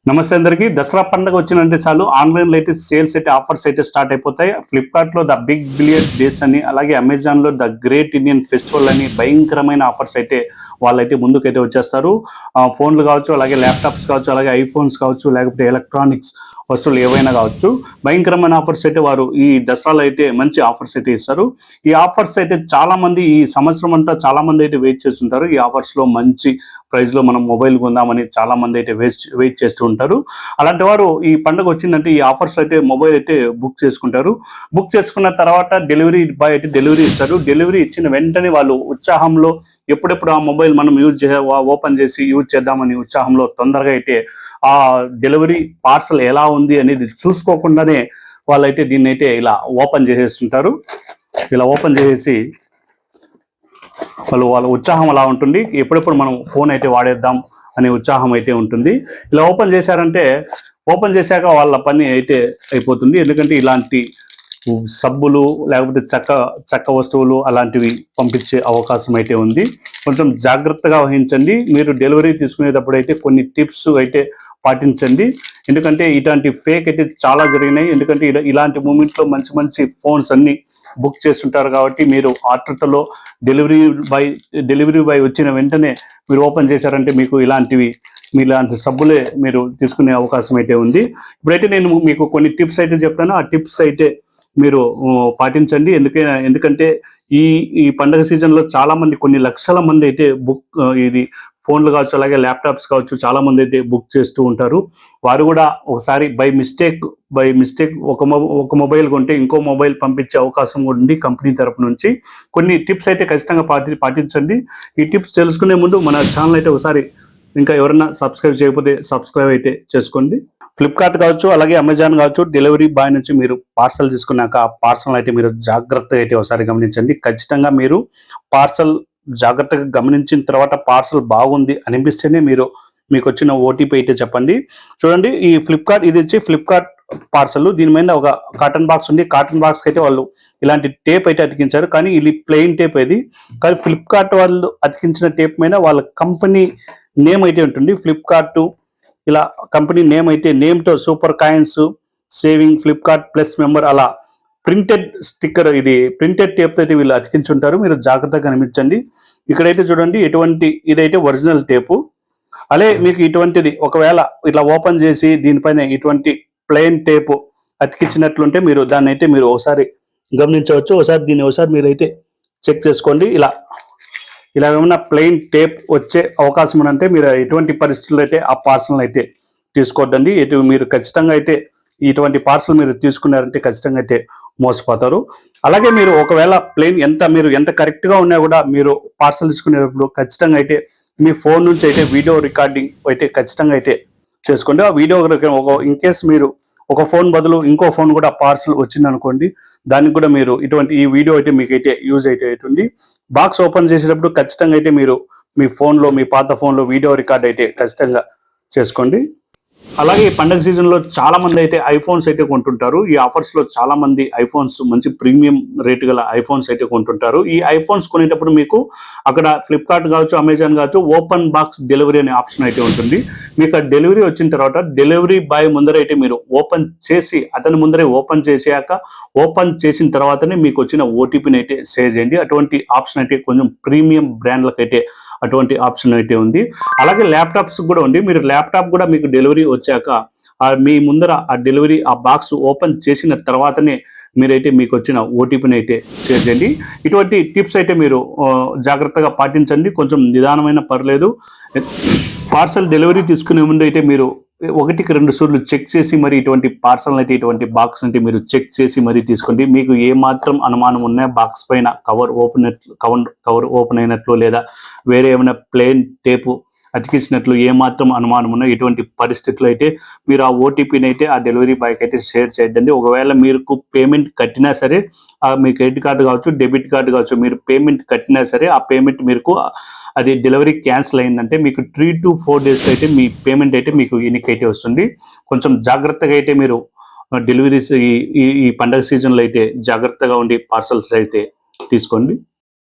నమస్తే అందరికీ. దసరా పండుగ వచ్చినంటే చాలు ఆన్లైన్లో అయితే సేల్స్ అయితే ఆఫర్స్ అయితే స్టార్ట్ అయిపోతాయి. ఫ్లిప్కార్ట్లో ద బిగ్ బిలియన్ డేస్ అని, అలాగే అమెజాన్లో ద గ్రేట్ ఇండియన్ ఫెస్టివల్ అని భయంకరమైన ఆఫర్స్ అయితే వాళ్ళైతే ముందుకైతే వచ్చేస్తారు. ఫోన్లు కావచ్చు, అలాగే ల్యాప్టాప్స్ కావచ్చు, అలాగే ఐఫోన్స్ కావచ్చు, లేకపోతే ఎలక్ట్రానిక్స్ వస్తువులు ఏవైనా కావచ్చు, భయంకరమైన ఆఫర్స్ అయితే వారు ఈ దసరాలో అయితే మంచి ఆఫర్స్ అయితే ఇస్తారు. ఈ ఆఫర్స్ అయితే చాలామంది ఈ సంవత్సరం అంతా చాలామంది అయితే వెయిట్ చేస్తుంటారు. ఈ ఆఫర్స్లో మంచి ప్రైస్లో మనం మొబైల్ కొందామని చాలామంది అయితే వెయిట్ చేస్తూ ఉంటారు. అలాంటి వారు ఈ పండుగ వచ్చిందంటే ఈ ఆఫర్స్ అయితే మొబైల్ అయితే బుక్ చేసుకుంటారు. బుక్ చేసుకున్న తర్వాత డెలివరీ బాయ్ అయితే డెలివరీ ఇస్తారు. డెలివరీ ఇచ్చిన వెంటనే వాళ్ళు ఉత్సాహంలో ఎప్పుడెప్పుడు ఆ మొబైల్ మనం ఓపెన్ చేసి యూజ్ చేద్దామని ఉత్సాహంలో తొందరగా అయితే ఆ డెలివరీ పార్సల్ ఎలా ఉంది అనేది చూసుకోకుండానే వాళ్ళైతే దీన్ని అయితే ఇలా ఓపెన్ చేసేస్తుంటారు. ఇలా ఓపెన్ చేసేసి వాళ్ళ ఉత్సాహం అలా ఉంటుంది. ఎప్పుడెప్పుడు మనం ఫోన్ అయితే వాడేద్దాం అనే ఉత్సాహం అయితే ఉంటుంది. ఇలా ఓపెన్ చేశారంటే ఓపెన్ చేశాక వాళ్ళ పని అయితే అయిపోతుంది. ఎందుకంటే ఇలాంటి సబ్బులు లేకపోతే చెక్క వస్తువులు అలాంటివి పంపించే అవకాశం అయితే ఉంది. కొంచెం జాగ్రత్తగా వహించండి. మీరు డెలివరీ తీసుకునేటప్పుడు అయితే కొన్ని టిప్స్ అయితే పాటించండి. ఎందుకంటే ఇలాంటి ఫేక్ అయితే చాలా జరిగినాయి. ఎందుకంటే ఇలాంటి మూమెంట్లో మంచి మంచి ఫోన్స్ అన్ని బుక్ చేస్తుంటారు కాబట్టి మీరు ఆతృతలో డెలివరీ బాయ్ వచ్చిన వెంటనే మీరు ఓపెన్ చేశారంటే మీకు ఇలాంటి సబ్బులే మీరు తీసుకునే అవకాశం అయితే ఉంది. ఇప్పుడైతే నేను మీకు కొన్ని టిప్స్ అయితే చెప్తాను. ఆ టిప్స్ అయితే మీరు పాటించండి. ఎందుకంటే ఈ పండగ సీజన్లో చాలా మంది, కొన్ని లక్షల మంది అయితే ఇది ఫోన్లు కావచ్చు, అలాగే ల్యాప్టాప్స్ కావచ్చు, చాలా మంది అయితే బుక్ చేస్తూ ఉంటారు. వారు కూడా ఒకసారి బై మిస్టేక్ ఒక మొబైల్ కొంటే ఇంకో మొబైల్ పంపించే అవకాశం కూడా ఉంది కంపెనీ తరపు నుంచి. కొన్ని టిప్స్ అయితే ఖచ్చితంగా పాటించండి. ఈ టిప్స్ తెలుసుకునే ముందు మన ఛానల్ అయితే ఒకసారి ఇంకా ఎవరైనా సబ్స్క్రైబ్ చేయకపోతే సబ్స్క్రైబ్ అయితే చేసుకోండి. ఫ్లిప్కార్ట్ కావచ్చు, అలాగే అమెజాన్ కావచ్చు, డెలివరీ బాయ్ నుంచి మీరు పార్సల్ తీసుకున్నాక ఆ పార్సల్ అయితే మీరు జాగ్రత్తగా అయితే ఒకసారి గమనించండి. ఖచ్చితంగా మీరు పార్సల్ జాగ్రత్తగా గమనించిన తర్వాత పార్సల్ బాగుంది అనిపిస్తేనే మీకు వచ్చిన ఓటీపీ అయితే చెప్పండి. చూడండి, ఈ ఇది వచ్చి ఫ్లిప్కార్ట్ పార్సల్. దీని మీద ఒక కాటన్ బాక్స్ ఉంది. కాటన్ బాక్స్కి అయితే వాళ్ళు ఇలాంటి టేప్ అయితే అతికించారు. కానీ ఇది ప్లెయిన్ టేప్ ఇది. కానీ ఫ్లిప్కార్ట్ వాళ్ళు అతికించిన టేప్ మీద వాళ్ళ కంపెనీ నేమ్ అయితే ఉంటుంది. ఫ్లిప్కార్ట్ ఇలా కంపెనీ నేమ్ అయితే నేమ్తో super coins saving Flipkart plus member అలా ప్రింటెడ్ స్టిక్కర్, ఇది ప్రింటెడ్ టేప్ అయితే వీళ్ళు అతికించుంటారు. మీరు జాగ్రత్తగా గమనించండి. ఇక్కడైతే చూడండి, ఇదైతే ఒరిజినల్ టేపు. అదే మీకు ఇటువంటిది ఒకవేళ ఇట్లా ఓపెన్ చేసి దీనిపైన ఇటువంటి ప్లెయిన్ టేపు అతికించినట్లుంటే మీరు దాన్ని అయితే మీరు ఒకసారి గమనించవచ్చు. ఒకసారి మీరైతే చెక్ చేసుకోండి. ఇలా ఏమైనా ప్లెయిన్ టేప్ వచ్చే అవకాశం ఉందంటే మీరు ఎటువంటి పరిస్థితుల్లో అయితే ఆ పార్సల్ అయితే తీసుకోవద్దండి. మీరు ఖచ్చితంగా అయితే ఇటువంటి పార్సల్ మీరు తీసుకున్నారంటే ఖచ్చితంగా అయితే మోసపోతారు. అలాగే మీరు ఒకవేళ ప్లెయిన్ మీరు ఎంత కరెక్ట్గా ఉన్నా కూడా మీరు పార్సల్ తీసుకునేటప్పుడు ఖచ్చితంగా అయితే మీ ఫోన్ నుంచి అయితే వీడియో రికార్డింగ్ అయితే ఖచ్చితంగా అయితే చేసుకోండి. ఆ వీడియో ఇన్ కేస్ మీరు ఒక ఫోన్ బదులు ఇంకో ఫోన్ కూడా పార్సల్ వచ్చిందనుకోండి, దానికి కూడా మీరు ఈ వీడియో అయితే మీకైతే యూజ్ అయితే అవుతుంది. బాక్స్ ఓపెన్ చేసేటప్పుడు ఖచ్చితంగా అయితే మీరు మీ పాత ఫోన్లో వీడియో రికార్డ్ అయితే ఖచ్చితంగా చేసుకోండి. అలాగే ఈ పండగ సీజన్లో చాలా మంది అయితే ఐఫోన్స్ అయితే కొంటుంటారు. ఈ ఆఫర్స్లో చాలా మంది ఐఫోన్స్ మంచి ప్రీమియం రేటు గల ఐఫోన్స్ అయితే కొంటుంటారు. ఈ ఐఫోన్స్ కొనేటప్పుడు మీకు అక్కడ ఫ్లిప్కార్ట్ కావచ్చు, అమెజాన్ కావచ్చు, ఓపెన్ బాక్స్ డెలివరీ అనే ఆప్షన్ అయితే ఉంటుంది. మీకు ఆ డెలివరీ వచ్చిన తర్వాత డెలివరీ బాయ్ ముందర అయితే మీరు అతని ముందరే ఓపెన్ చేసిన తర్వాతనే మీకు వచ్చిన ఓటీపీని అయితే షేర్ చేయండి. అటువంటి ఆప్షన్ అయితే కొంచెం ప్రీమియం బ్రాండ్లకు అయితే అటువంటి ఆప్షన్ అయితే ఉంది. అలాగే ల్యాప్టాప్స్ కూడా ఉంది. మీరు ల్యాప్టాప్ కూడా మీకు డెలివరీ వచ్చాక మీ ముందర ఆ బాక్స్ ఓపెన్ చేసిన తర్వాతనే మీరైతే మీకు వచ్చిన ఓటీపీని అయితే షేర్ చేయండి. ఇటువంటి టిప్స్ అయితే మీరు జాగ్రత్తగా పాటించండి. కొంచెం నిదానమైన పర్లేదు. పార్సల్ డెలివరీ తీసుకునే ముందు అయితే మీరు 1-2 సార్లు చెక్ చేసి మరి ఇటువంటి పార్సల్ అయితే ఇటువంటి బాక్స్ అంటే మీరు చెక్ చేసి మరీ తీసుకోండి. మీకు ఏమాత్రం అనుమానం ఉన్నా బాక్స్ పైన కవర్ ఓపెన్ అయినట్లు లేదా వేరే ఏమైనా ప్లెయిన్ టేపు అతికించినట్లు ఏమాత్రం అనుమానం ఉన్నా ఎటువంటి పరిస్థితుల్లో అయితే మీరు ఆ ఓటీపీని అయితే ఆ డెలివరీ బాయ్కి అయితే షేర్ చేయొద్దండి. ఒకవేళ మీరు పేమెంట్ కట్టినా సరే, మీ క్రెడిట్ కార్డు కావచ్చు, డెబిట్ కార్డు కావచ్చు, మీరు పేమెంట్ కట్టినా సరే ఆ పేమెంట్ మీకు అది డెలివరీ క్యాన్సిల్ అయిందంటే మీకు 3 to 4 days అయితే మీ పేమెంట్ అయితే మీకు వెనక్కి అయితే వస్తుంది. కొంచెం జాగ్రత్తగా అయితే మీరు డెలివరీస్ ఈ పండగ సీజన్లో అయితే జాగ్రత్తగా ఉండి పార్సల్స్ అయితే తీసుకోండి.